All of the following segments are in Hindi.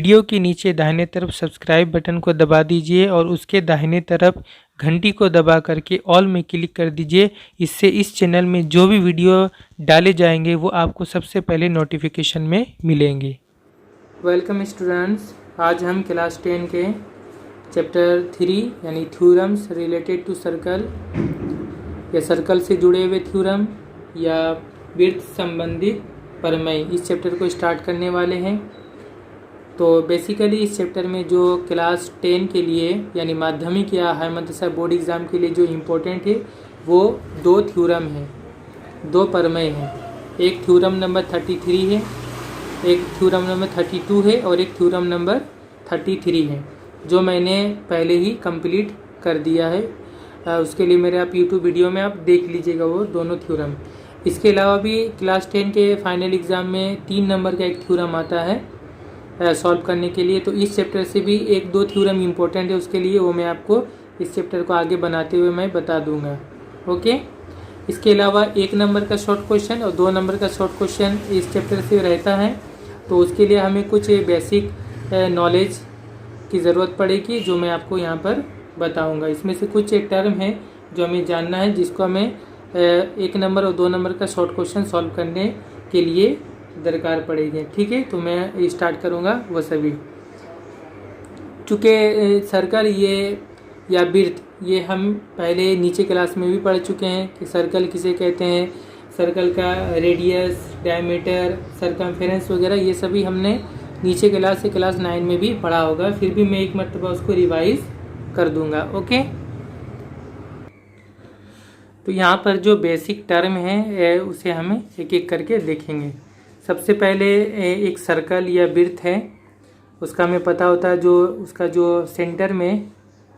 वीडियो के नीचे दाहिने तरफ सब्सक्राइब बटन को दबा दीजिए और उसके दाहिने तरफ घंटी को दबा करके ऑल में क्लिक कर दीजिए। इससे इस चैनल में जो भी वीडियो डाले जाएंगे वो आपको सबसे पहले नोटिफिकेशन में मिलेंगे। वेलकम स्टूडेंट्स, आज हम क्लास 10 के चैप्टर 3 यानी थ्योरम्स रिलेटेड टू सर्कल या सर्कल से जुड़े हुए थ्योरम या वृत्त संबंधित प्रमेय इस चैप्टर को स्टार्ट करने वाले हैं। तो बेसिकली इस चैप्टर में जो क्लास 10 के लिए यानी माध्यमिक या हाई मदरसा बोर्ड एग्ज़ाम के लिए जो इम्पोर्टेंट है वो दो थ्योरम है, दो प्रमेय हैं। एक थ्योरम नंबर 33 है, एक थ्योरम नंबर 32 है और एक थ्योरम नंबर 33 है, जो मैंने पहले ही कंप्लीट कर दिया है। उसके लिए मेरे आप यूट्यूब वीडियो में आप देख लीजिएगा वो दोनों थ्योरम। इसके अलावा भी क्लास 10 के फाइनल एग्ज़ाम में 3 नंबर का एक थ्योरम आता है सॉल्व करने के लिए। तो इस चैप्टर से भी एक दो थ्योरम इम्पोर्टेंट है, उसके लिए वो मैं आपको इस चैप्टर को आगे बनाते हुए मैं बता दूंगा। ओके, इसके अलावा 1 नंबर का शॉर्ट क्वेश्चन और 2 नंबर का शॉर्ट क्वेश्चन इस चैप्टर से रहता है। तो उसके लिए हमें कुछ बेसिक नॉलेज की ज़रूरत पड़ेगी जो मैं आपको यहाँ पर बताऊँगा। इसमें से कुछ एक टर्म है जो हमें जानना है, जिसको हमें 1 नंबर और 2 नंबर का शॉर्ट क्वेश्चन सॉल्व करने के लिए दरकार पड़ेगी। ठीक है, तो मैं स्टार्ट करूँगा वो सभी। चूँकि सर्कल ये या वृत्त ये हम पहले नीचे क्लास में भी पढ़ चुके हैं कि सर्कल किसे कहते हैं, सर्कल का रेडियस, डायमीटर, सरकमफेरेंस वगैरह ये सभी हमने नीचे क्लास से क्लास 9 में भी पढ़ा होगा। फिर भी मैं एक मरतबा उसको रिवाइज कर दूंगा। ओके, तो यहाँ पर जो बेसिक टर्म है उसे हमें एक एक करके देखेंगे। सबसे पहले एक सर्कल या वृत्त है, उसका हमें पता होता है जो उसका जो सेंटर में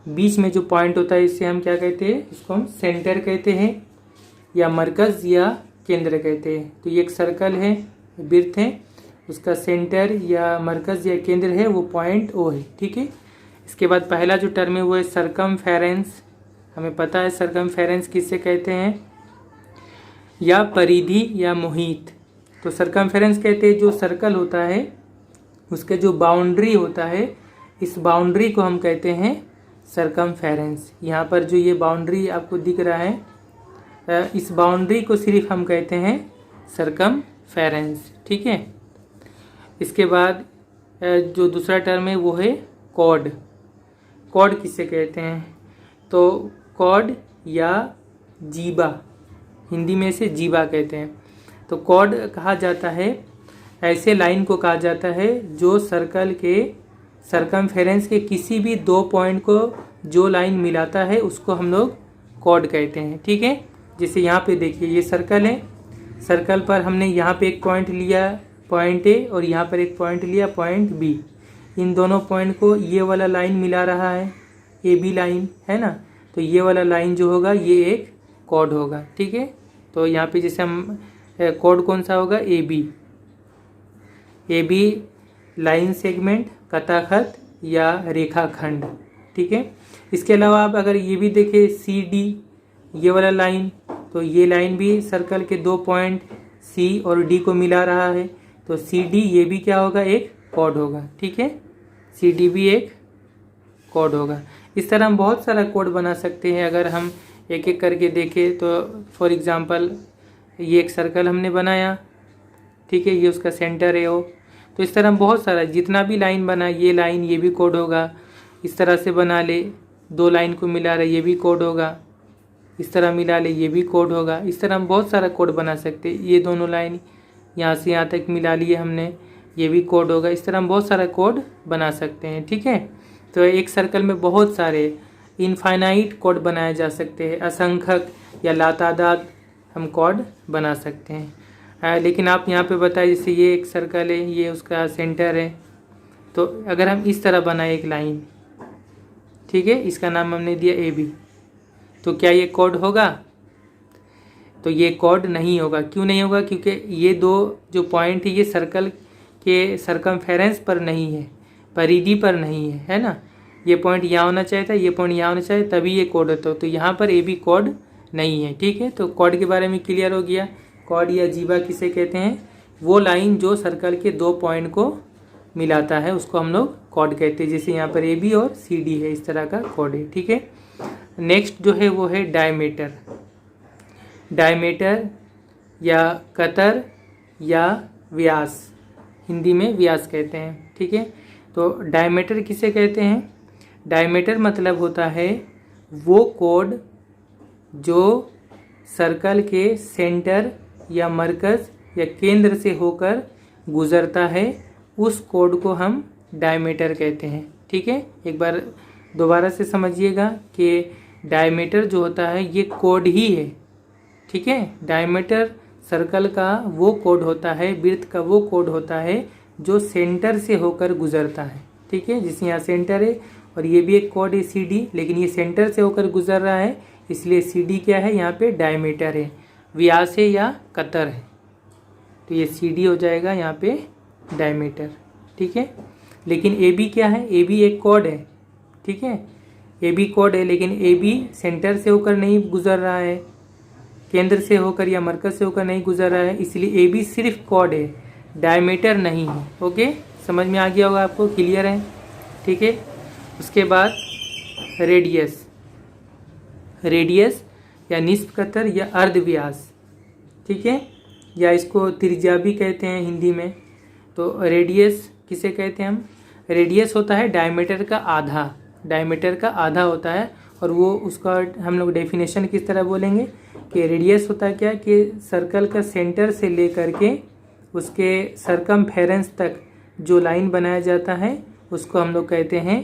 बीच में जो पॉइंट होता है इससे हम क्या कहते हैं, इसको हम सेंटर कहते हैं या मरकज़ या केंद्र कहते हैं। तो ये एक सर्कल है, वृत्त है, उसका सेंटर या मरकज़ या केंद्र है वो पॉइंट ओ है। ठीक है, इसके बाद पहला जो टर्म है वो है सरकमफेरेंस। हमें पता है सरकमफेरेंस किससे कहते हैं, या परिधि या मुहित। तो सरकमफेरेंस कहते हैं जो सर्कल होता है उसके जो बाउंड्री होता है, इस बाउंड्री को हम कहते हैं सरकमफेरेंस। यहाँ पर जो ये बाउंड्री आपको दिख रहा है, इस बाउंड्री को सिर्फ हम कहते हैं सरकमफेरेंस। ठीक है, इसके बाद जो दूसरा टर्म है वो है कॉर्ड। कॉर्ड किससे कहते हैं, तो कॉर्ड या जीबा, हिंदी में से जीबा कहते हैं। तो कॉर्ड कहा जाता है ऐसे लाइन को कहा जाता है जो सर्कल के सरकमफेरेंस के किसी भी 2 पॉइंट को जो लाइन मिलाता है उसको हम लोग कॉर्ड कहते हैं। ठीक है, जैसे यहाँ पे देखिए ये सर्कल है, सर्कल पर हमने यहाँ पे एक पॉइंट लिया पॉइंट ए और यहाँ पर एक पॉइंट लिया पॉइंट बी। इन दोनों पॉइंट को ये वाला लाइन मिला रहा है, ए बी लाइन है ना, तो ये वाला लाइन जो होगा ये एक कॉर्ड होगा। ठीक है, तो यहाँ पे जैसे हम कॉर्ड कौन सा होगा, ए बी लाइन सेगमेंट, कथाखत या रेखाखंड। ठीक है, इसके अलावा आप अगर ये भी देखें सी डी ये वाला लाइन, तो ये लाइन भी सर्कल के 2 पॉइंट सी और डी को मिला रहा है, तो सी डी ये भी क्या होगा, एक कॉर्ड होगा। ठीक है, सी डी भी एक कॉर्ड होगा। इस तरह हम बहुत सारा कोड बना सकते हैं अगर हम एक एक करके देखें। तो फॉर एग्जांपल ये एक सर्कल हमने बनाया, ठीक है, ये उसका सेंटर है वो। तो इस तरह हम बहुत सारा जितना भी लाइन बना, ये लाइन ये भी कोड होगा। इस तरह से बना ले, 2 लाइन को मिला रहे ये भी कोड होगा, इस तरह मिला ले ये भी कोड होगा। इस तरह हम बहुत सारा कोड बना सकते हैं। ये दोनों लाइन यहाँ से यहाँ तक मिला लिए हमने, ये भी कोड होगा। इस तरह हम बहुत सारा कोड बना सकते हैं। ठीक है, तो एक सर्कल में बहुत सारे इनफाइनाइट कोड बनाए जा सकते हैं, असंख्यक या लातादाद हम कोड बना सकते हैं। लेकिन आप यहाँ पे बताइए, जैसे ये एक सर्कल है, ये उसका सेंटर है, तो अगर हम इस तरह बनाए एक लाइन, ठीक है, इसका नाम हमने दिया ए बी, तो क्या ये कोड होगा, तो ये कोड नहीं होगा। क्यों नहीं होगा, क्योंकि ये 2 जो पॉइंट है ये सर्कल के सरकमफेरेंस पर नहीं है, परिधि पर नहीं है ना। ये पॉइंट यहाँ होना चाहिए था, ये पॉइंट यहाँ होना चाहिए, तभी ये कोड होता है। तो यहाँ पर ए बी कोड नहीं है। ठीक है, तो कॉर्ड के बारे में क्लियर हो गया। कॉर्ड या जीवा किसे कहते हैं, वो लाइन जो सर्कल के 2 पॉइंट को मिलाता है उसको हम लोग कॉर्ड कहते हैं। जैसे यहाँ पर ए बी और सी डी है, इस तरह का कॉर्ड है, ठीक है। नेक्स्ट जो है वो है डायमीटर। डायमीटर या कतर या व्यास, हिंदी में व्यास कहते हैं, ठीक है। तो डायमीटर किसे कहते हैं? डायमीटर मतलब होता है वो कोड जो सर्कल के सेंटर या मरकज़ या केंद्र से होकर गुजरता है, उस कोड को हम डायमीटर कहते हैं, ठीक है। एक बार दोबारा से समझिएगा कि डायमीटर जो होता है ये कोड ही है, ठीक है। डायमीटर सर्कल का वो कोड होता है, वृत्त का वो कोड होता है जो सेंटर से होकर गुजरता है, ठीक है। जिससे यहाँ सेंटर है और ये भी एक कोड है सी डी, लेकिन ये सेंटर से होकर गुजर रहा है, इसलिए सी डी क्या है, यहाँ पे डायमीटर है। व्यास है या कतर है, तो ये सी डी हो जाएगा यहाँ पे डायमीटर, ठीक है। लेकिन ए बी क्या है? ए बी एक कोड है, ठीक है। ए बी कोड है, लेकिन ए बी सेंटर से होकर नहीं गुजर रहा है, केंद्र से होकर या मरकज से होकर नहीं गुजर रहा है, इसलिए ए बी सिर्फ कोड है, डायमीटर नहीं है। ओके, समझ में आ गया होगा आपको, क्लियर है, ठीक है। उसके बाद रेडियस। रेडियस या निस्फ कतर या अर्धव्यास, ठीक है, या इसको त्रिज्या भी कहते हैं हिंदी में। तो रेडियस किसे कहते हैं हम? रेडियस होता है डायमीटर का आधा, डायमीटर का आधा होता है। और वो उसका हम लोग डेफिनेशन किस तरह बोलेंगे कि रेडियस होता है क्या कि सर्कल का सेंटर से लेकर के उसके सरकमफेरेंस तक जो लाइन बनाया जाता है उसको हम लोग कहते हैं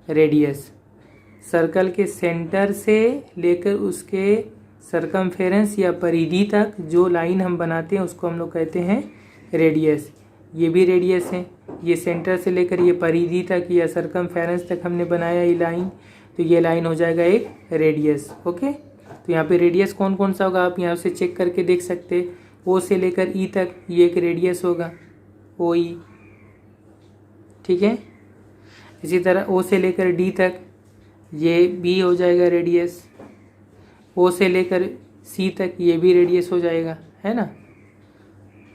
रेडियस। सर्कल के सेंटर से लेकर उसके सरकमफेरेंस या परिधि तक जो लाइन हम बनाते हैं उसको हम लोग कहते हैं रेडियस। ये भी रेडियस है, ये सेंटर से लेकर ये परिधि तक या सरकमफेरेंस तक हमने बनाया ये लाइन, तो ये लाइन हो जाएगा एक रेडियस। ओके, तो यहाँ पे रेडियस कौन कौन सा होगा आप यहाँ से चेक करके देख सकते। ओ से लेकर ई तक ये एक रेडियस होगा, ओ ई, ठीक है। इसी तरह ओ से लेकर डी तक ये बी हो जाएगा रेडियस। ओ से लेकर सी तक ये भी रेडियस हो जाएगा, है ना,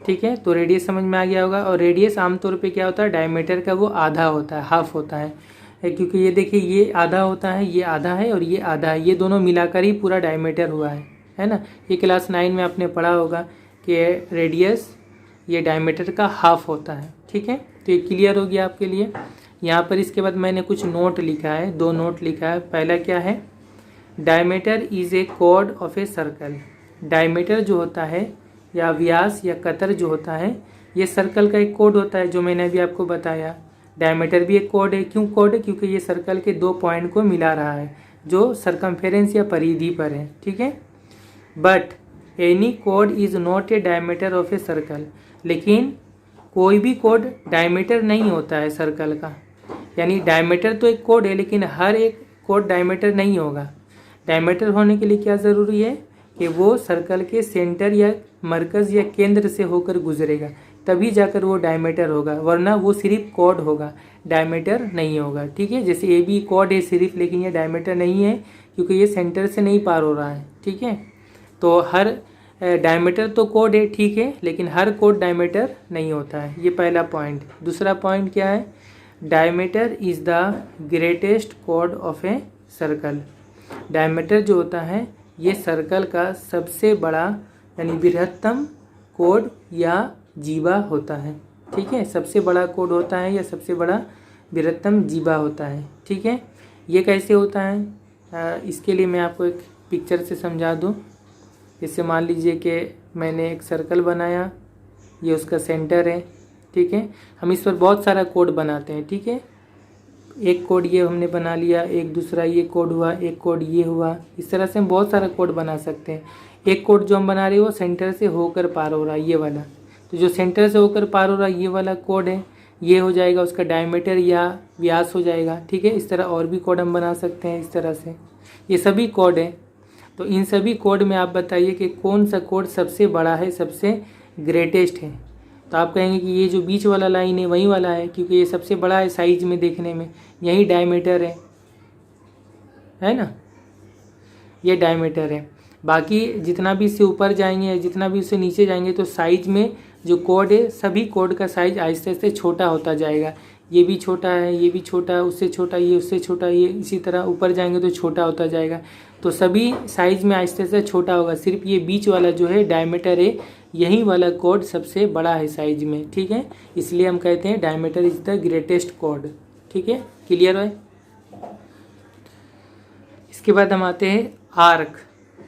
ठीक है। तो रेडियस समझ में आ गया होगा। और रेडियस आमतौर पे क्या होता है, डायमीटर का वो आधा होता है, हाफ होता है, क्योंकि ये देखिए ये आधा होता है, ये आधा है और ये आधा है, ये दोनों मिलाकर ही पूरा डायमीटर हुआ है ना। ये क्लास 9 में आपने पढ़ा होगा कि रेडियस ये डायमीटर का हाफ होता है, ठीक है। तो ये क्लियर हो गया आपके लिए। यहाँ पर इसके बाद मैंने कुछ नोट लिखा है, 2 नोट लिखा है। पहला क्या है, diameter is a code of a circle. Diameter जो होता है या व्यास या कतर जो होता है ये सर्कल का एक कोड होता है, जो मैंने अभी आपको बताया। डायमीटर भी एक कोड है, क्यों कोड है, क्योंकि ये सर्कल के 2 पॉइंट को मिला रहा है जो सरकमफेरेंस या परिधि पर है, ठीक है। But any code is not a diameter of a circle. लेकिन कोई भी कोड डायमीटर नहीं होता है सर्कल का, यानी डायमीटर तो एक कोड है लेकिन हर एक कोड डायमीटर नहीं होगा। डायमीटर होने के लिए क्या ज़रूरी है कि वो सर्कल के सेंटर या मरकज़ या केंद्र से होकर गुजरेगा, तभी जाकर वो डायमीटर होगा, वरना वो सिर्फ कोड होगा, डायमीटर नहीं होगा, ठीक है। जैसे ए बी कोड है सिर्फ, लेकिन ये डायमीटर नहीं है क्योंकि ये सेंटर से नहीं पार हो रहा है, ठीक है। तो हर डायमीटर तो कोड है, ठीक है, लेकिन हर कोड डायमीटर नहीं होता है। ये पहला पॉइंट। दूसरा पॉइंट क्या है, diameter is the greatest code of a circle. Diameter जो होता है ये सर्कल का सबसे बड़ा यानी बृहत्तम कोड या जीवा होता है, ठीक है। सबसे बड़ा कोड होता है या सबसे बड़ा बृहत्तम जीवा होता है, ठीक है। ये कैसे होता है, इसके लिए मैं आपको एक पिक्चर से समझा दूँ। इससे मान लीजिए कि मैंने एक सर्कल बनाया, ये उसका सेंटर है, ठीक है। हम इस पर बहुत सारा कोड बनाते हैं, ठीक है। एक कोड ये हमने बना लिया, एक दूसरा ये कोड हुआ, एक कोड ये हुआ, इस तरह से हम बहुत सारा कोड बना सकते हैं। एक कोड जो हम बना रहे हो वो सेंटर से होकर पार हो रहा है, ये वाला। तो जो सेंटर से होकर पार हो रहा है ये वाला कोड है, ये हो जाएगा उसका डायमीटर या व्यास हो जाएगा, ठीक है। इस तरह और भी कोड हम बना सकते हैं इस तरह से, ये सभी कोड है। तो इन सभी कोड में आप बताइए कि कौन सा कोड सबसे बड़ा है, सबसे ग्रेटेस्ट है। तो आप कहेंगे कि ये जो बीच वाला लाइन है वही वाला है, क्योंकि ये सबसे बड़ा है साइज में देखने में, यही डायमीटर है ना, ये डायमीटर है। बाकी जितना भी इससे ऊपर जाएंगे या जितना भी इससे नीचे जाएंगे तो साइज में जो कोड है सभी कोड का साइज आहिस्ते आहिस्ते छोटा होता जाएगा। ये भी छोटा है, ये भी छोटा है, उससे छोटा, ये उससे छोटा, ये इसी तरह ऊपर जाएंगे तो छोटा होता जाएगा। तो सभी साइज में आहिस्ते आहिस्ते छोटा होगा। सिर्फ ये बीच वाला जो है डायमीटर है, यही वाला कोड सबसे बड़ा है साइज में, ठीक है। इसलिए हम कहते हैं diameter is the greatest code, ठीक है। क्लियर है। इसके बाद हम आते हैं आर्क।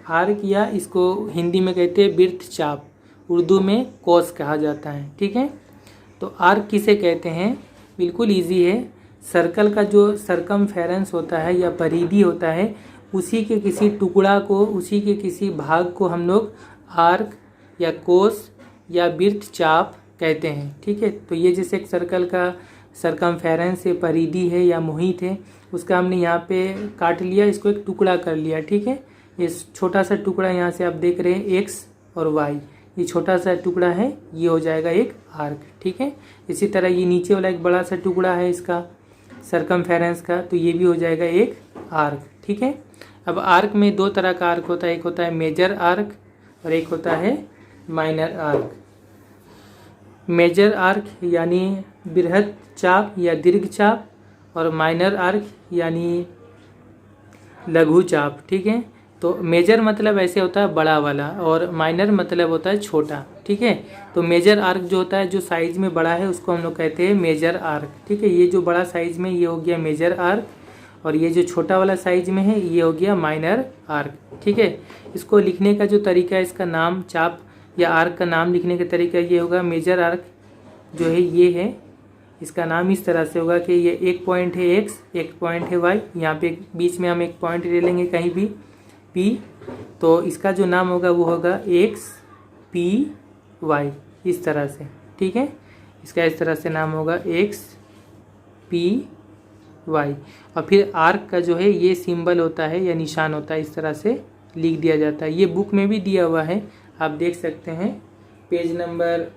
आर्क या इसको हिंदी में कहते हैं वृत्तचाप, उर्दू में कौस कहा जाता है, ठीक है। तो आर्क किसे कहते हैं, बिल्कुल इजी है। सर्कल का जो सरकमफेरेंस होता है या परिधि होता है, उसी के किसी टुकड़ा को, उसी के किसी भाग को हम लोग आर्क या कोस या वृत्तचाप कहते हैं, ठीक है। तो ये जैसे एक सर्कल का सरकमफेरेंस है, परिधि है या मुहित है, उसका हमने यहाँ पे काट लिया, इसको एक टुकड़ा कर लिया, ठीक है। ये छोटा सा टुकड़ा यहाँ से आप देख रहे हैं एक्स और वाई, ये छोटा सा टुकड़ा है, ये हो जाएगा एक आर्क, ठीक है। इसी तरह ये नीचे वाला एक बड़ा सा टुकड़ा है इसका सरकमफेरेंस का, तो ये भी हो जाएगा एक आर्क, ठीक है। अब आर्क में दो तरह का आर्क होता है, एक होता है मेजर आर्क और एक होता है माइनर आर्क। मेजर आर्क यानी बृहत चाप या दीर्घ चाप, और माइनर आर्क यानी लघु चाप, ठीक है। तो मेजर मतलब ऐसे होता है बड़ा वाला, और माइनर मतलब होता है छोटा, ठीक है। तो मेजर आर्क जो होता है, जो साइज में बड़ा है, उसको हम लोग कहते हैं मेजर आर्क, ठीक है। ये जो बड़ा साइज में, ये हो गया मेजर आर्क, और ये जो छोटा वाला साइज में है, ये हो गया माइनर आर्क, ठीक है। इसको लिखने का जो तरीका है, इसका नाम, चाप या आर्क का नाम लिखने का तरीका ये होगा, मेजर आर्क जो है ये है, इसका नाम इस तरह से होगा कि ये एक पॉइंट है एक्स, एक पॉइंट है वाई, यहाँ पे बीच में हम एक पॉइंट ले लेंगे कहीं भी पी, तो इसका जो नाम होगा वो होगा एक्स पी वाई, इस तरह से, ठीक है। इसका इस तरह से नाम होगा एक्स पी वाई। और फिर आर्क का जो है ये सिंबल होता है या निशान होता है, इस तरह से लिख दिया जाता है। ये बुक में भी दिया हुआ है, आप देख सकते हैं, पेज नंबर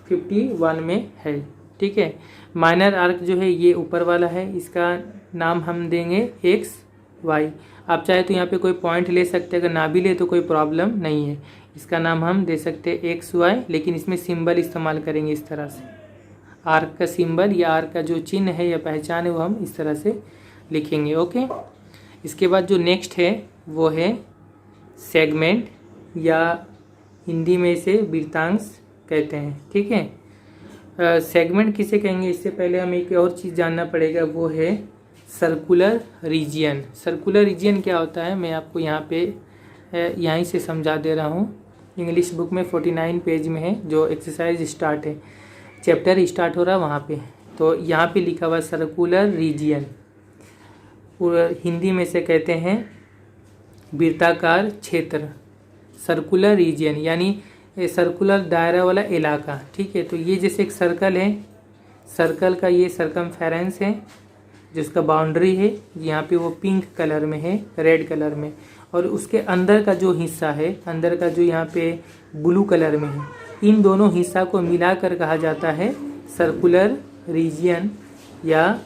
51 में है, ठीक है। माइनर आर्क जो है ये ऊपर वाला है, इसका नाम हम देंगे एक्स वाई। आप चाहे तो यहाँ पे कोई पॉइंट ले सकते हैं, अगर ना भी ले तो कोई प्रॉब्लम नहीं है। इसका नाम हम दे सकते हैं एक्स वाई, लेकिन इसमें सिंबल इस्तेमाल करेंगे इस तरह से। आर्क का सिंबल या आर्क का जो चिन्ह है या पहचान है वो हम इस तरह से लिखेंगे, ओके। इसके बाद जो नेक्स्ट है वो है सेगमेंट, या हिंदी में इसे वृत्तांश कहते हैं, ठीक है। सेगमेंट किसे कहेंगे, इससे पहले हमें एक और चीज़ जानना पड़ेगा, वो है सर्कुलर रीजियन। सर्कुलर रीजियन क्या होता है, मैं आपको यहाँ पे यहीं से समझा दे रहा हूँ। इंग्लिश बुक में 49 पेज में है, जो एक्सरसाइज स्टार्ट है, चैप्टर स्टार्ट हो रहा है वहाँ पे। तो यहाँ पे लिखा हुआ सर्कुलर रीजियन, हिंदी में से कहते हैं वृत्ताकार क्षेत्र। सर्कुलर रीजियन यानी सर्कुलर दायरा वाला इलाका, ठीक है। तो ये जैसे एक सर्कल है, सर्कल का ये सरकमफेरेंस है, जिसका बाउंड्री है यहाँ पे वो पिंक कलर में है, रेड कलर में, और उसके अंदर का जो हिस्सा है, अंदर का जो यहाँ पे ब्लू कलर में है, इन दोनों हिस्सा को मिलाकर कहा जाता है सर्कुलर रीजियन या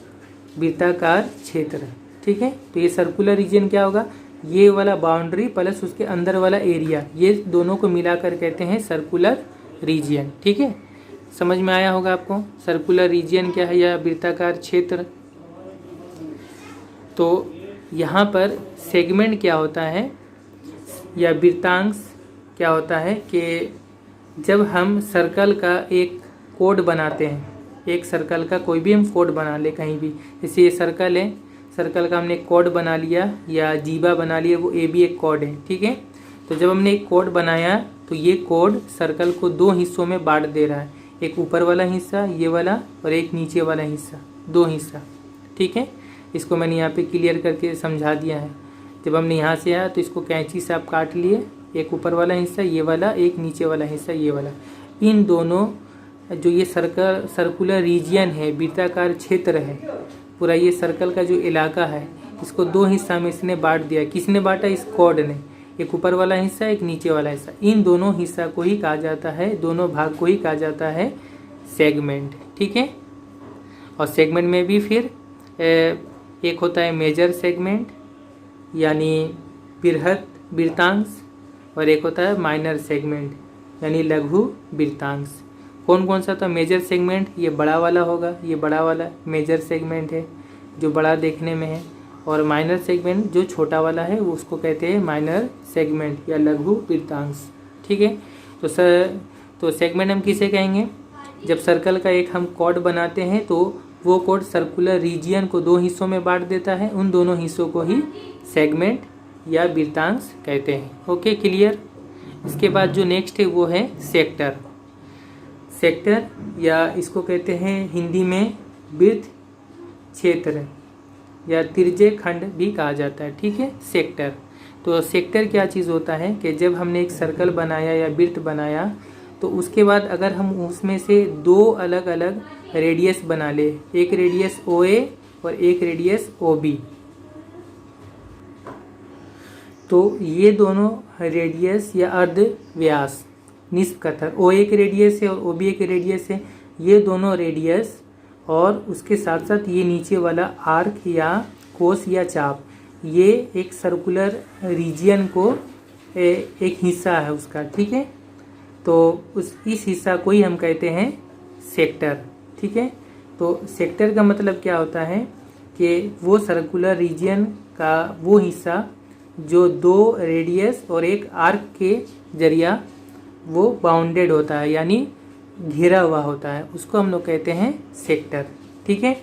वृत्ताकार क्षेत्र, ठीक है। तो ये सर्कुलर रीजियन क्या होगा, ये वाला बाउंड्री प्लस उसके अंदर वाला एरिया, ये दोनों को मिलाकर कहते हैं सर्कुलर रीजियन, ठीक है। समझ में आया होगा आपको सर्कुलर रीजियन क्या है या वृत्ताकार क्षेत्र। तो यहाँ पर सेगमेंट क्या होता है या वृत्तांश क्या होता है कि जब हम सर्कल का एक कोड बनाते हैं, एक सर्कल का कोई भी हम कोड बना ले कहीं भी, जैसे ये सर्कल है, सर्कल का हमने कोड बना लिया या जीवा बना लिया, वो ए भी एक कोड है, ठीक है। तो जब हमने एक कोड बनाया तो ये कोड सर्कल को दो हिस्सों में बांट दे रहा है, एक ऊपर वाला हिस्सा ये वाला और एक नीचे वाला हिस्सा, दो हिस्सा, ठीक है। इसको मैंने यहाँ पे क्लियर करके समझा दिया है। जब हमने यहाँ से आया तो इसको कैंची से आप काट लिए, एक ऊपर वाला हिस्सा ये वाला, एक नीचे वाला हिस्सा ये वाला, इन दोनों जो ये सर्कुलर रीजियन है, वृत्ताकार क्षेत्र है, पूरा ये सर्कल का जो इलाका है, इसको दो हिस्सा में इसने बांट दिया। किसने बांटा, इस कोड ने, एक ऊपर वाला हिस्सा एक नीचे वाला हिस्सा, इन दोनों हिस्सा को ही कहा जाता है, दोनों भाग को ही कहा जाता है सेगमेंट, ठीक है। और सेगमेंट में भी फिर एक होता है मेजर सेगमेंट यानी बृहत वृत्तांश, और एक होता है माइनर सेगमेंट यानी लघु वृत्तांश। कौन कौन सा? तो मेजर सेगमेंट ये बड़ा वाला होगा, ये बड़ा वाला मेजर सेगमेंट है जो बड़ा देखने में है, और माइनर सेगमेंट जो छोटा वाला है वो उसको कहते हैं माइनर सेगमेंट या लघु वृत्तांश। ठीक है, तो सेगमेंट हम किसे कहेंगे? जब सर्कल का एक हम कॉर्ड बनाते हैं तो वो कॉर्ड सर्कुलर रीजियन को दो हिस्सों में बांट देता है, उन दोनों हिस्सों को ही सेगमेंट या वृत्तांश कहते हैं। Okay, clear. इसके बाद जो नेक्स्ट है वो है सेक्टर। सेक्टर या इसको कहते हैं हिंदी में वृत्त क्षेत्र या तिर्यक खंड भी कहा जाता है। ठीक है, सेक्टर। तो सेक्टर क्या चीज़ होता है कि जब हमने एक सर्कल बनाया या वृत्त बनाया तो उसके बाद अगर हम उसमें से दो अलग अलग रेडियस बना ले, एक रेडियस OA और एक रेडियस OB, तो ये दोनों रेडियस या अर्ध व्यास निस्फ कतर, OA एक रेडियस है और OB एक रेडियस है, ये दोनों रेडियस और उसके साथ साथ ये नीचे वाला आर्क या कोस या चाप, ये एक सर्कुलर रीजियन को एक हिस्सा है उसका। ठीक है, तो इस हिस्सा को ही हम कहते हैं सेक्टर। ठीक है, तो सेक्टर का मतलब क्या होता है कि वो सर्कुलर रीजियन का वो हिस्सा जो दो रेडियस और एक आर्क के जरिया वो बाउंडेड होता है, यानी घेरा हुआ होता है, उसको हम लोग कहते हैं सेक्टर। ठीक है,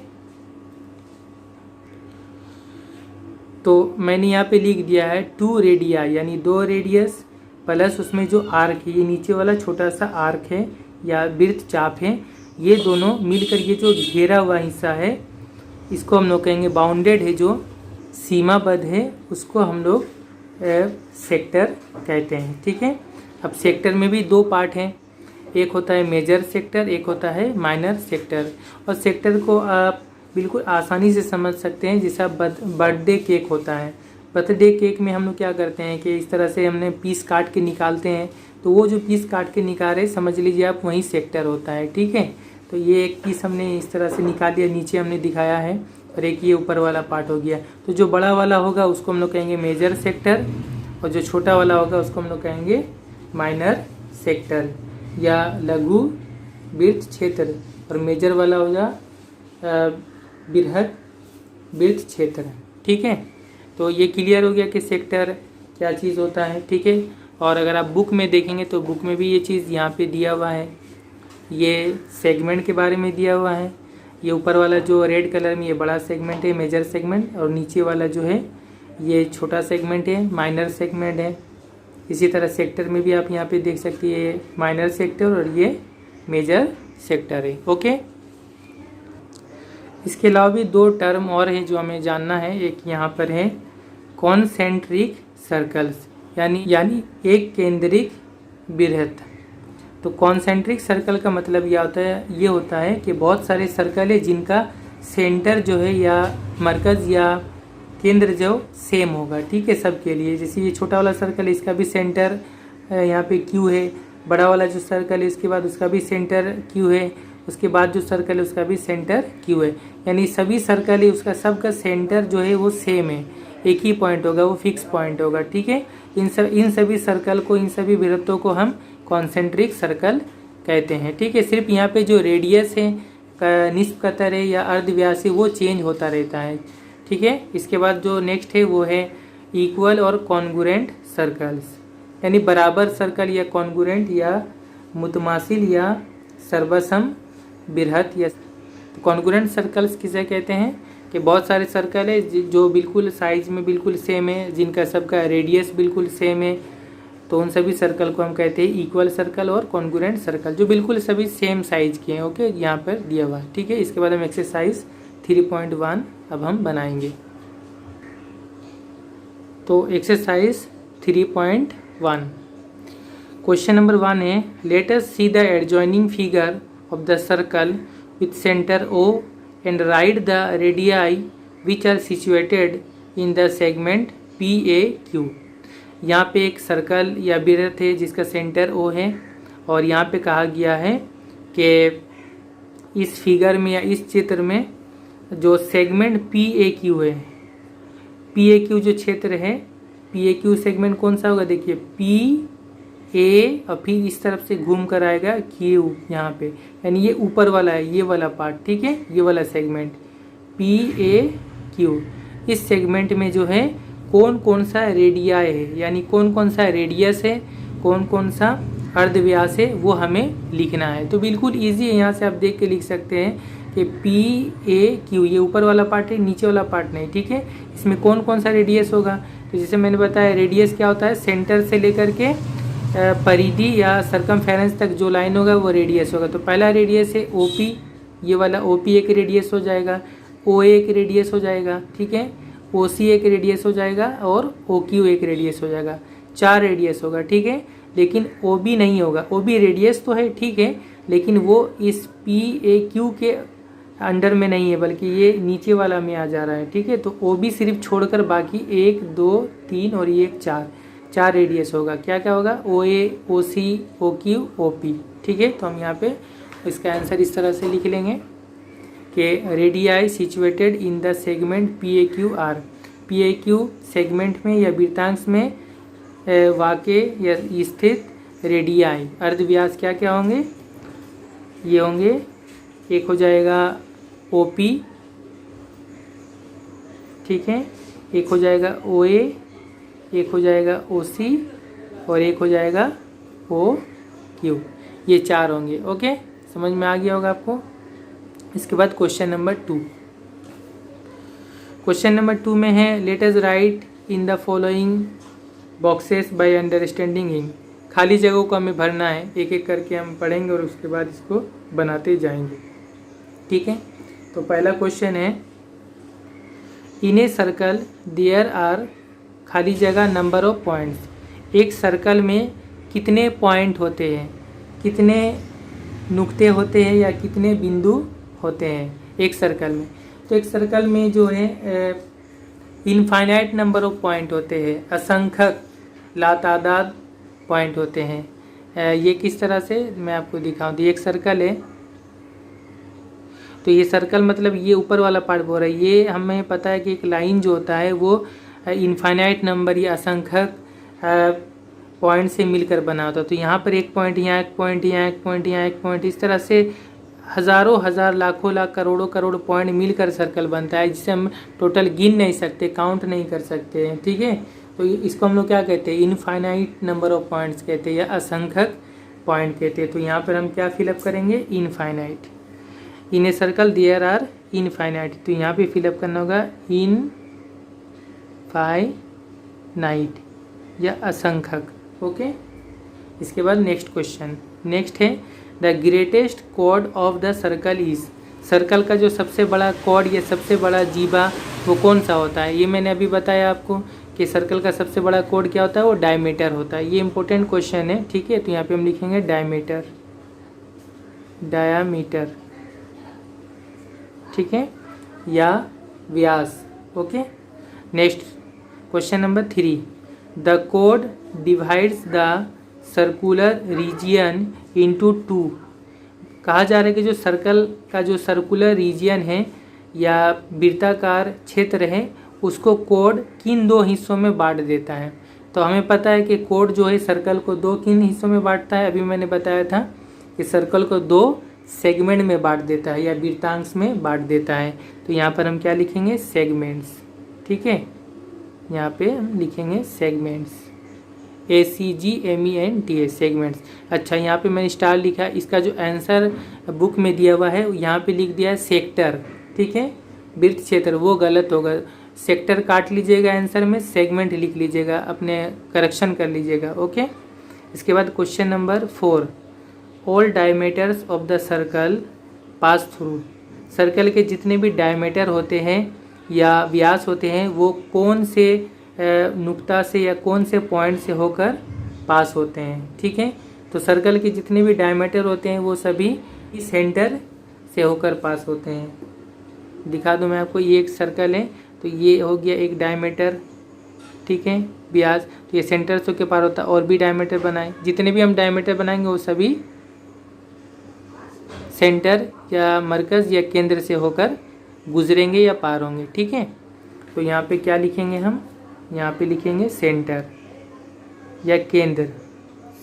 तो मैंने यहाँ पे लिख दिया है 2 रेडिया यानी 2 रेडियस प्लस उसमें जो आर्क है, ये नीचे वाला छोटा सा आर्क है या वृत्त चाप है, ये दोनों मिलकर ये जो घेरा हुआ हिस्सा है इसको हम लोग कहेंगे बाउंडेड है, जो सीमाबद्ध है उसको हम लोग सेक्टर कहते हैं। ठीक है, अब सेक्टर में भी दो पार्ट हैं, एक होता है मेजर सेक्टर, एक होता है माइनर सेक्टर। और सेक्टर को आप बिल्कुल आसानी से समझ सकते हैं, जैसा बर्थडे केक होता है। बर्थडे केक में हम लोग क्या करते हैं कि इस तरह से हमने पीस काट के निकालते हैं, तो वो जो पीस काट के निकाले समझ लीजिए आप वही सेक्टर होता है। ठीक है, तो ये एक पीस हमने इस तरह से निकाल लिया, नीचे हमने दिखाया है, और एक ये ऊपर वाला पार्ट हो गया। तो जो बड़ा वाला होगा उसको हम लोग कहेंगे मेजर सेक्टर, और जो छोटा वाला होगा उसको हम लोग कहेंगे माइनर सेक्टर या लघु वृत्त क्षेत्र, और मेजर वाला होगा बृहद वृत्त क्षेत्र। ठीक है, तो ये क्लियर हो गया कि सेक्टर क्या चीज़ होता है। ठीक है, और अगर आप बुक में देखेंगे तो बुक में भी ये चीज़ यहाँ पे दिया हुआ है, ये सेगमेंट के बारे में दिया हुआ है। ये ऊपर वाला जो रेड कलर में ये बड़ा सेगमेंट है मेजर सेगमेंट, और नीचे वाला जो है ये छोटा सेगमेंट है माइनर सेगमेंट है। इसी तरह सेक्टर में भी आप यहाँ पे देख सकते हैं, ये माइनर सेक्टर और ये मेजर सेक्टर है। ओके, इसके अलावा भी दो टर्म और हैं जो हमें जानना है। एक यहाँ पर है कॉन्सेंट्रिक सर्कल्स, यानी एक केंद्रिक वृत्त। तो कॉन्सेंट्रिक सर्कल का मतलब ये होता है कि बहुत सारे सर्कल है जिनका सेंटर जो है या मरकज़ या केंद्र जो सेम होगा। ठीक है, सबके लिए। जैसे ये छोटा वाला सर्कल है, इसका भी सेंटर यहाँ पे Q है, बड़ा वाला जो सर्कल है इसके बाद उसका भी सेंटर Q है, उसके बाद जो सर्कल है उसका भी सेंटर Q है। यानी सभी सर्कल है उसका सबका सेंटर जो है वो सेम है, एक ही पॉइंट होगा, वो फिक्स पॉइंट होगा। ठीक है, इन सभी सर्कल को, इन सभी वृत्तों को हम कॉन्सेंट्रिक सर्कल कहते हैं। ठीक है, सिर्फ यहाँ पे जो रेडियस है, निस्फ कतर है या अर्धव्यास है, वो चेंज होता रहता है। ठीक है, इसके बाद जो नेक्स्ट है वो है इक्वल और कॉन्ग्रुएंट सर्कल्स, यानी बराबर सर्कल या कॉन्ग्रुएंट या मुतमासिल या सर्वसम बृहत। या कॉन्ग्रुएंट सर्कल्स किसे कहते हैं कि बहुत सारे सर्कल है जो बिल्कुल साइज में बिल्कुल सेम है, जिनका सबका रेडियस बिल्कुल सेम है, तो उन सभी सर्कल को हम कहते हैं इक्वल सर्कल और कॉन्ग्रुएंट सर्कल, जो बिल्कुल सभी सेम साइज के हैं। ओके, यहाँ पर दिया हुआ है। ठीक है, इसके बाद हम एक्सरसाइज 3.1 अब हम बनाएंगे। तो एक्सरसाइज 3.1 क्वेश्चन नंबर 1 है, let us see the adjoining figure of the circle with centre O and write the radii which are situated in the segment PAQ। यहाँ पे एक सर्कल या वृत्त है जिसका सेंटर O है, और यहाँ पे कहा गया है कि इस फिगर में या इस चित्र में जो सेगमेंट PAQ है, PAQ जो क्षेत्र है, PAQ सेगमेंट कौन सा होगा? देखिए ए और फिर इस तरफ से घूम कर आएगा क्यू यहाँ पे, यानी ये ऊपर वाला है, ये वाला पार्ट, ठीक है, ये वाला सेगमेंट पी ए क्यू। इस सेगमेंट में जो है कौन कौन सा रेडियाई है, यानी कौन कौन सा रेडियस है, कौन कौन सा अर्धव्यास है, वो हमें लिखना है। तो बिल्कुल इजी है, यहाँ से आप देख के लिख सकते हैं कि पी ए क्यू, ये ऊपर वाला पार्ट है, नीचे वाला पार्ट नहीं, ठीक है। इसमें कौन कौन सा रेडियस होगा, तो जैसे मैंने बताया रेडियस क्या होता है, सेंटर से लेकर के परिधि या सरकमफेरेंस तक जो लाइन होगा वो रेडियस होगा। तो पहला रेडियस है ओ पी, ये वाला ओ पी एक रेडियस हो जाएगा, ओ ए एक रेडियस हो जाएगा, ठीक है, ओ सी एक रेडियस हो जाएगा और ओ क्यू एक रेडियस हो जाएगा, 4 रेडियस होगा, ठीक है। लेकिन ओ बी नहीं होगा, ओ बी रेडियस तो है, ठीक है, लेकिन वो इस पी ए क्यू के अंडर में नहीं है, बल्कि ये नीचे वाला में आ जा रहा है, ठीक है। तो ओ बी सिर्फ छोड़कर बाकी 1 2 3 और ये 4 रेडियस होगा। क्या क्या होगा, ओ ए, ओ सी, ओ क्यू, ओ पी, ठीक है। तो हम यहाँ पे इसका आंसर इस तरह से लिख लेंगे कि radii situated in the segment P A Q R, P A Q segment में या वृत्तांश में वाक़े या स्थित रेडियाई अर्धव्यास क्या क्या होंगे, ये होंगे, एक हो जाएगा ओ पी, ठीक है, एक हो जाएगा ओ ए, एक हो जाएगा ओ सी और एक हो जाएगा ओ क्यू, ये 4 होंगे। ओके, समझ में आ गया होगा आपको। इसके बाद क्वेश्चन नंबर 2, क्वेश्चन नंबर 2 में है let us right in the following boxes by understanding him. खाली जगहों को हमें भरना है, एक एक करके हम पढ़ेंगे और उसके बाद इसको बनाते जाएंगे, ठीक है। तो पहला क्वेश्चन है इन ए सर्कल देयर आर, खाली जगह नंबर ऑफ पॉइंट्स, एक सर्कल में कितने पॉइंट होते हैं, कितने नुक्ते होते हैं या कितने बिंदु होते हैं एक सर्कल में। तो एक सर्कल में जो है इनफाइनाइट नंबर ऑफ पॉइंट होते हैं, असंख्यक लातादाद पॉइंट होते हैं। ये किस तरह से मैं आपको दिखाऊं, तो ये एक सर्कल है, तो ये सर्कल मतलब ये ऊपर वाला पार्ट बोल रहा है, ये हमें पता है कि एक लाइन जो होता है वो इनफाइनाइट नंबर या असंख्यक पॉइंट से मिलकर बना होता है। तो यहाँ पर एक पॉइंट, यहाँ एक पॉइंट, यहाँ एक पॉइंट, यहाँ एक पॉइंट, इस तरह से हज़ारों हज़ार लाखों लाख करोड़ों करोड़ पॉइंट मिलकर सर्कल बनता है, जिसे हम टोटल गिन नहीं सकते, काउंट नहीं कर सकते हैं, ठीक है। तो इसको हम लोग क्या कहते हैं, इनफाइनाइट नंबर ऑफ पॉइंट्स कहते हैं या असंख्यक पॉइंट कहते हैं। तो यहाँ पर हम क्या फिलअप करेंगे, infinite, in a circle there are infinite, तो यहाँ पे फिलअप करना होगा इनफाइनाइट या असंख्यक। ओके, इसके बाद नेक्स्ट क्वेश्चन, नेक्स्ट है the greatest chord of the circle is, circle का जो सबसे बड़ा कॉर्ड या सबसे बड़ा जीवा वो कौन सा होता है। ये मैंने अभी बताया आपको कि सर्कल का सबसे बड़ा कॉर्ड क्या होता है, वो डायमीटर होता है। ये इंपॉर्टेंट क्वेश्चन है, ठीक है। तो यहाँ पे हम लिखेंगे डायमीटर, डायामीटर, ठीक है, या व्यास। Okay, next question number 3, the कोड divides the circular region into 2। कहा जा रहा है कि जो सर्कल का जो सर्कुलर रीजियन है या वृत्ताकार क्षेत्र है उसको कोड किन 2 हिस्सों में बांट देता है। तो हमें पता है कि कोड जो है सर्कल को 2 किन हिस्सों में बांटता है, अभी मैंने बताया था कि सर्कल को 2 सेगमेंट में बांट देता है या वृत्तांश में बांट देता है। तो यहाँ पर हम क्या लिखेंगे, सेगमेंट्स, ठीक है, यहाँ पे हम लिखेंगे सेगमेंट्स, ACGMENTS, सेगमेंट्स। अच्छा, यहाँ पे मैंने स्टार लिखा, इसका जो आंसर बुक में दिया हुआ है यहाँ पे लिख दिया है सेक्टर, ठीक है, वृत्त क्षेत्र, वो गलत होगा। सेक्टर काट लीजिएगा आंसर में, सेगमेंट लिख लीजिएगा, अपने करेक्शन कर लीजिएगा। ओके, इसके बाद question number 4, all diameters of the circle pass through, circle के जितने भी डायमीटर होते हैं या व्यास होते हैं वो कौन से नुक्ता से या कौन से पॉइंट से होकर पास होते हैं, ठीक है। तो सर्कल के जितने भी डायमीटर होते हैं वो सभी इस सेंटर से होकर पास होते हैं। दिखा दूं मैं आपको, ये एक सर्कल है, तो ये हो गया एक डायमीटर, ठीक है, व्यास, तो ये सेंटर से के पार होता है। और भी डायमीटर बनाए, जितने भी हम डायमीटर बनाएंगे वो सभी सेंटर या मरकज़ या केंद्र से होकर गुजरेंगे या पार होंगे, ठीक है। तो यहाँ पे क्या लिखेंगे हम, यहाँ पे लिखेंगे सेंटर या केंद्र,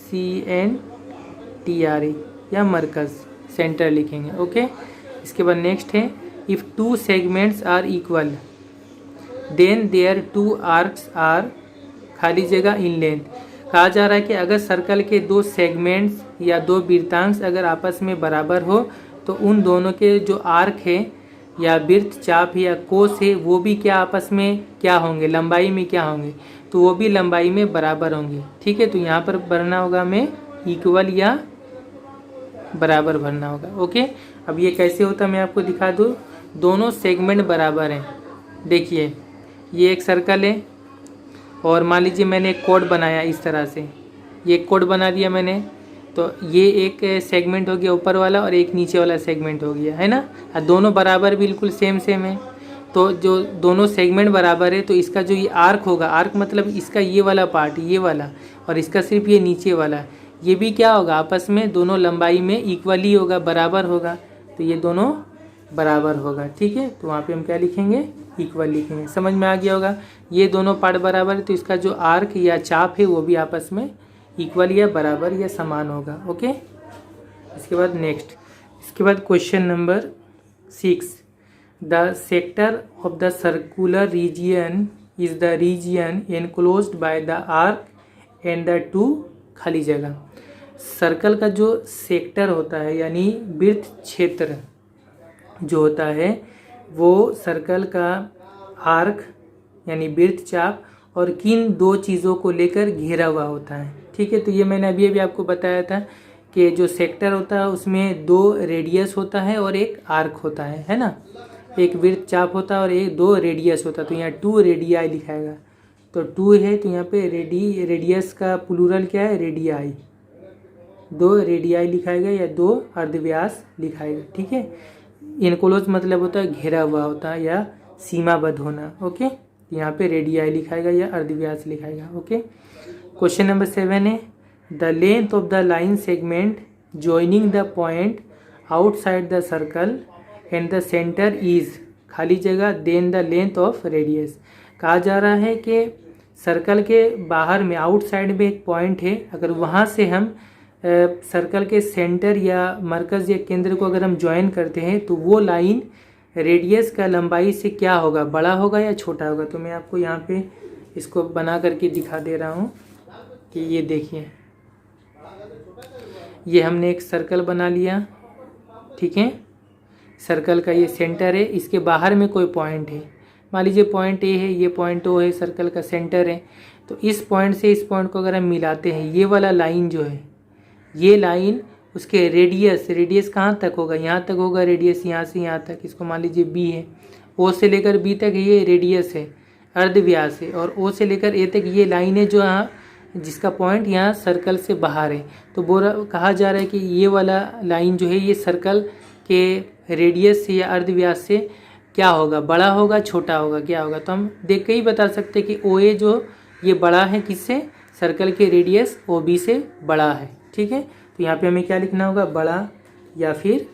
CNTRA या मरकज़, सेंटर लिखेंगे। ओके, इसके बाद नेक्स्ट है if two segments are equal then there two arcs are खाली जगह इन लेंथ। कहा जा रहा है कि अगर सर्कल के दो सेगमेंट्स या दो वृत्तांश अगर आपस में बराबर हो तो उन दोनों के जो आर्क है या वृत्त चाप या कोस है वो भी क्या आपस में क्या होंगे, लंबाई में क्या होंगे, तो वो भी लंबाई में बराबर होंगे। ठीक है, तो यहाँ पर भरना होगा हमें इक्वल या बराबर भरना होगा। ओके, अब ये कैसे होता है मैं आपको दिखा दूँ। दोनों सेगमेंट बराबर हैं। देखिए ये एक सर्कल है और मान लीजिए मैंने एक कोड बनाया इस तरह से, ये कोड बना दिया मैंने, तो ये एक सेगमेंट हो गया ऊपर वाला और एक नीचे वाला सेगमेंट हो गया, है ना। और दोनों बराबर बिल्कुल सेम है। तो जो दोनों सेगमेंट बराबर है तो इसका जो ये आर्क होगा, आर्क मतलब इसका ये वाला पार्ट, ये वाला, और इसका सिर्फ ये नीचे वाला, ये भी क्या होगा आपस में दोनों लंबाई में इक्वली होगा, बराबर होगा। तो ये दोनों बराबर होगा। ठीक है, तो वहाँ पे हम क्या लिखेंगे, इक्वल लिखेंगे। समझ में आ गया होगा। ये दोनों पार्ट बराबर है तो इसका जो आर्क या चाप है वो भी आपस में इक्वल या बराबर या समान होगा। ओके, इसके बाद नेक्स्ट, इसके बाद question number 6, the sector of the circular region is the region enclosed by the arc and the two खाली जगह। सर्कल का जो सेक्टर होता है यानी वृत्त क्षेत्र जो होता है वो सर्कल का आर्क यानी वृत्त चाप और किन दो चीज़ों को लेकर घेरा हुआ होता है। ठीक है, तो ये मैंने अभी आपको बताया था कि जो सेक्टर होता है उसमें दो रेडियस होता है और एक आर्क होता है ना। एक वृत्त चाप होता है और एक दो रेडियस होता है। तो यहाँ 2 रेडियाई लिखाएगा, तो 2 है तो यहाँ पे रेडियस का प्लूरल क्या है, रेडियाई। 2 रेडियाई लिखाएगा या 2 अर्धव्यास लिखाएगा। ठीक है, इनक्लोज मतलब होता है घेरा हुआ होता है या सीमाबद्ध होना। ओके, यहाँ पे रेडियाई लिखाएगा या अर्धव्यास लिखाएगा। ओके, क्वेश्चन नंबर 7 है the length of the line segment joining the point outside the circle and the centre is खाली जगह than the length of radius. कहा जा रहा है कि सर्कल के बाहर में आउटसाइड में एक पॉइंट है, अगर वहाँ से हम सर्कल के सेंटर या मरकज़ या केंद्र को अगर हम ज्वाइन करते हैं तो वो लाइन रेडियस का लंबाई से क्या होगा, बड़ा होगा या छोटा होगा। तो मैं आपको यहाँ पे इसको बना करके दिखा दे रहा हूँ कि ये देखिए, ये हमने एक सर्कल बना लिया। ठीक है, सर्कल का ये सेंटर है, इसके बाहर में कोई पॉइंट है, मान लीजिए पॉइंट ए है, ये पॉइंट ओ है, सर्कल का सेंटर है। तो इस पॉइंट से इस पॉइंट को अगर हम मिलाते हैं, ये वाला लाइन जो है, ये लाइन उसके रेडियस कहाँ तक होगा, यहाँ तक होगा रेडियस, यहाँ से यहाँ तक, इसको मान लीजिए बी है, ओ से लेकर बी तक ये रेडियस है, अर्धव्यास है, और ओ से लेकर ए तक ये लाइन है जो यहाँ जिसका पॉइंट यहाँ सर्कल से बाहर है। तो कहा जा रहा है कि ये वाला लाइन जो है ये सर्कल के रेडियस से या अर्धव्यास से क्या होगा, बड़ा होगा, छोटा होगा, क्या होगा। तो हम देख के ही बता सकते हैं कि ओ ए जो ये बड़ा है किससे, सर्कल के रेडियस ओ बी से बड़ा है। ठीक है, तो यहाँ पे हमें क्या लिखना होगा, बड़ा या फिर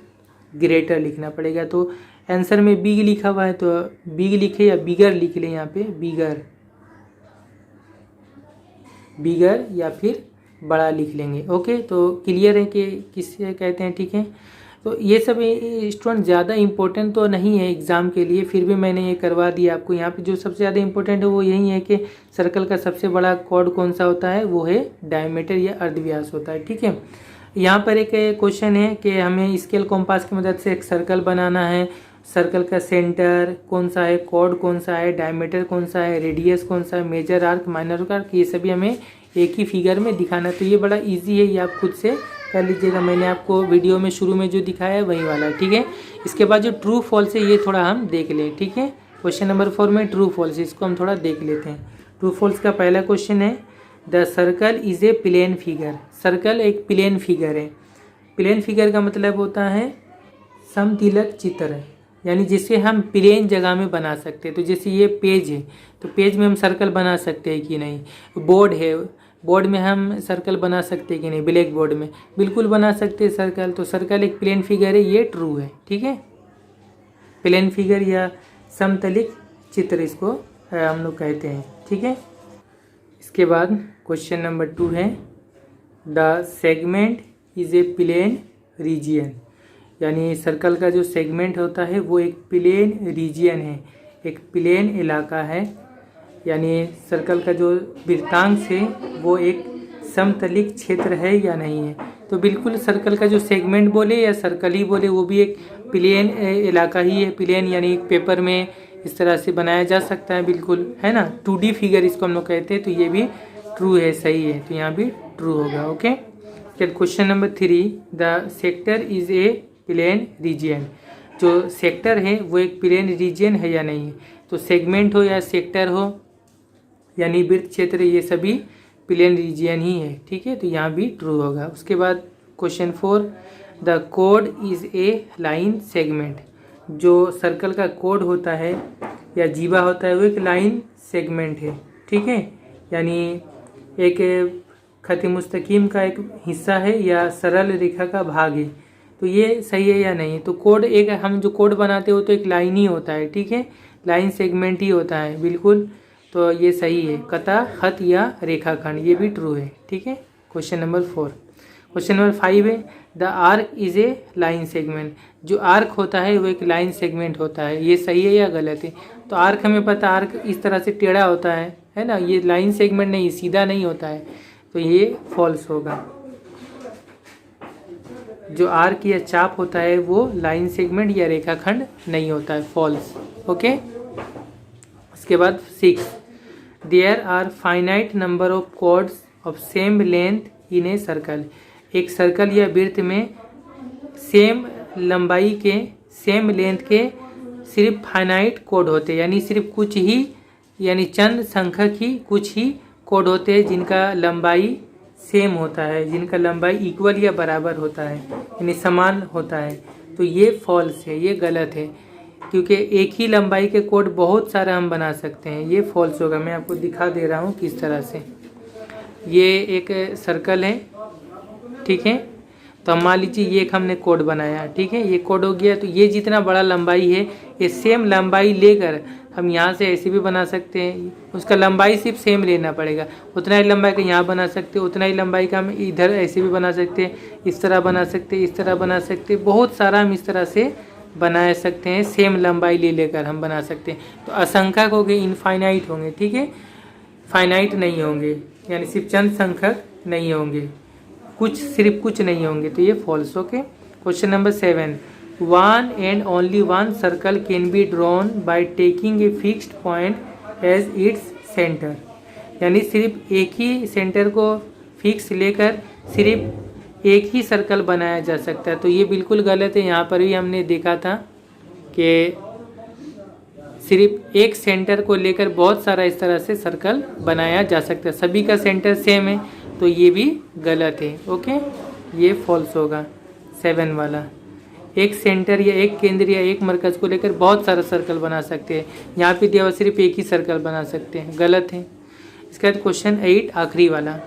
ग्रेटर लिखना पड़ेगा। तो आंसर में बिग लिखा हुआ है तो बिग लिखे या बिगर लिख लें, यहाँ पे बिगर या फिर बड़ा लिख लेंगे। ओके, तो क्लियर है कि किससे कहते हैं। ठीक है, तो ये सब स्टूडेंट ज़्यादा इम्पोर्टेंट तो नहीं है एग्ज़ाम के लिए, फिर भी मैंने ये करवा दिया आपको। यहाँ पे जो सबसे ज़्यादा इम्पोर्टेंट है वो यही है कि सर्कल का सबसे बड़ा कॉर्ड कौन सा होता है, वो है डायमीटर या अर्धव्यास होता है। ठीक है, यहाँ पर एक क्वेश्चन है कि हमें स्केल कॉम्पास की मदद से एक सर्कल बनाना है। सर्कल का सेंटर कौन सा है, कॉर्ड कौन सा है, डायमीटर कौन सा है, रेडियस कौन सा है, मेजर आर्क, माइनर आर्क, ये सभी हमें एक ही फिगर में दिखाना है। तो ये बड़ा इजी है, ये आप खुद से कर लीजिएगा। मैंने आपको वीडियो में शुरू में जो दिखाया है वही वाला। ठीक है, इसके बाद जो ट्रू फॉल्स है ये थोड़ा हम देख लें। ठीक है, क्वेश्चन नंबर 4 में ट्रू फॉल्स, इसको हम थोड़ा देख लेते हैं। ट्रू फॉल्स का पहला क्वेश्चन है the circle is a plane figure. Circle एक प्लेन फिगर है। प्लेन फिगर का मतलब होता है समतिलक चित्र, यानी जिसे हम प्लेन जगह में बना सकते हैं। तो जैसे ये पेज है तो पेज में हम सर्कल बना सकते हैं कि नहीं, बोर्ड है, बोर्ड में हम सर्कल बना सकते हैं कि नहीं, ब्लैक बोर्ड में बिल्कुल बना सकते हैं सर्कल। तो सर्कल एक प्लेन फिगर है, ये ट्रू है। ठीक है, प्लेन फिगर या समतलिक चित्र इसको हम लोग कहते हैं। ठीक है, इसके बाद क्वेश्चन नंबर 2 है the segment is a plane region, यानी सर्कल का जो सेगमेंट होता है वो एक प्लेन रीजियन है, एक प्लेन इलाका है। यानी सर्कल का जो वृत्तांश है वो एक समतलिक क्षेत्र है या नहीं है। तो बिल्कुल सर्कल का जो सेगमेंट बोले या सर्कल ही बोले वो भी एक प्लेन इलाका ही है। प्लेन यानी पेपर में इस तरह से बनाया जा सकता है, बिल्कुल है ना, 2D फिगर इसको हम लोग कहते हैं। तो ये भी ट्रू है, सही है, तो यहाँ भी ट्रू होगा। Okay, question number 3, the sector is a plane region, जो सेक्टर है वो एक प्लेन रीजियन है या नहीं है। तो सेगमेंट हो या सेक्टर हो यानी वृत्त क्षेत्र, ये सभी प्लेन रीजियन ही है, ठीक है, तो यहाँ भी ट्रू होगा। उसके बाद question 4, the code is a line segment, जो सर्कल का कोड होता है या जीवा होता है वो एक लाइन सेगमेंट है, ठीक है, यानी एक खत मुस्तकीम का एक हिस्सा है या सरल रेखा का भाग है। तो ये सही है या नहीं। तो कोड, एक हम जो कोड बनाते हो तो एक लाइन ही होता है, ठीक है, लाइन सेगमेंट ही होता है, बिल्कुल, तो ये सही है। कथा, खत या रेखाखंड, ये भी ट्रू है, ठीक है। Question number 4। क्वेश्चन नंबर 5 है, the arc is a line segment, जो आर्क होता है वो एक लाइन सेगमेंट होता है, ये सही है या गलत है। तो आर्क हमें पता, आर्क इस तरह से टेढ़ा होता है ना, ये लाइन सेगमेंट नहीं, सीधा नहीं होता है, तो ये फॉल्स होगा। जो आर्क या चाप होता है वो लाइन सेगमेंट या रेखाखंड नहीं होता है, फॉल्स। ओके, उसके बाद 6, there are finite number of chords of same length in a circle, एक सर्कल या वृत्त में सेम लंबाई के, सेम लेंथ के सिर्फ फाइनाइट कोड होते हैं, यानी सिर्फ कुछ ही, यानी चंद संख्यक ही कुछ ही कोड होते हैं जिनका लंबाई सेम होता है, जिनका लंबाई इक्वल या बराबर होता है, यानी समान होता है। तो ये फॉल्स है, ये गलत है, क्योंकि एक ही लंबाई के कोड बहुत सारा हम बना सकते हैं, ये फॉल्स होगा। मैं आपको दिखा दे रहा हूँ किस तरह से। ये एक सर्कल है, ठीक है, तो हम मान लीजिए ये एक हमने कोड बनाया, ठीक है, ये कोड हो गया। तो ये जितना बड़ा लंबाई है, ये सेम लंबाई लेकर हम यहाँ से ऐसे भी बना सकते हैं, उसका लंबाई सिर्फ सेम लेना पड़ेगा, उतना ही लंबाई का यहाँ बना सकते हैं, उतना ही लंबाई का हम इधर ऐसे भी बना सकते हैं, इस तरह बना सकते हैं, इस तरह बना सकते हैं, बहुत सारा हम इस तरह से बना सकते हैं, सेम लंबाई ले लेकर हम बना सकते हैं। तो असंख्यक होंगे, इनफाइनाइट होंगे, ठीक है, फाइनाइट नहीं होंगे, यानी सिर्फ चंद संख्यक नहीं होंगे, कुछ, सिर्फ कुछ नहीं होंगे, तो ये false. Okay, question number 7, one and only one circle can be drawn by taking a fixed point as its centre, यानी सिर्फ एक ही सेंटर को फिक्स लेकर सिर्फ एक ही सर्कल बनाया जा सकता है। तो ये बिल्कुल गलत है। यहाँ पर भी हमने देखा था कि सिर्फ एक सेंटर को लेकर बहुत सारा इस तरह से सर्कल बनाया जा सकता है, सभी का सेंटर सेम है, तो ये भी गलत है। ओके, ये फॉल्स होगा 7 वाला। एक सेंटर या एक केंद्र या एक मरकज को लेकर बहुत सारा सर्कल बना सकते हैं, यहाँ पे दिया हुआ सिर्फ एक ही सर्कल बना सकते हैं, गलत है। इसके बाद क्वेश्चन 8 आखिरी वाला,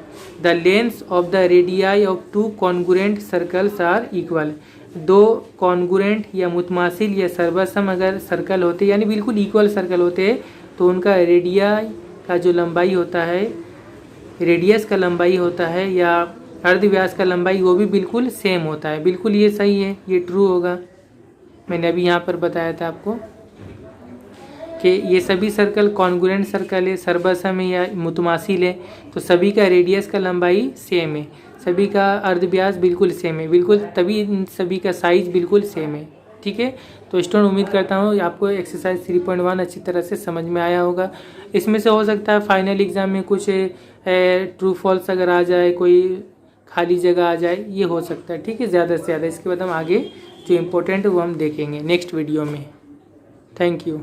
the length of the radii of 2 congruent circles are equal, 2 congruent या मुतमासिल या सर्वसम अगर सर्कल होते यानी बिल्कुल इक्वल सर्कल होते हैं तो उनका रेडियाई का जो लंबाई होता है, रेडियस का लंबाई होता है या अर्धव्यास का लंबाई, वो भी बिल्कुल सेम होता है। बिल्कुल ये सही है, ये ट्रू होगा। मैंने अभी यहाँ पर बताया था आपको कि ये सभी सर्कल कॉन्गुरेंट सर्कल है, सर्वसम है या मुतमासिल है, तो सभी का रेडियस का लंबाई सेम है, सभी का अर्धव्यास बिल्कुल सेम है, बिल्कुल, तभी इन सभी का साइज बिल्कुल सेम है, ठीक है। तो स्टूडेंट, उम्मीद करता हूँ आपको एक्सरसाइज 3.1 अच्छी तरह से समझ में आया होगा। इसमें से हो सकता है फाइनल एग्जाम में कुछ ट्रू फॉल्स अगर आ जाए, कोई खाली जगह आ जाए, ये हो सकता है, ठीक है, ज़्यादा से ज़्यादा। इसके बाद हम आगे जो इम्पोर्टेंट है वो हम देखेंगे नेक्स्ट वीडियो में। Thank you.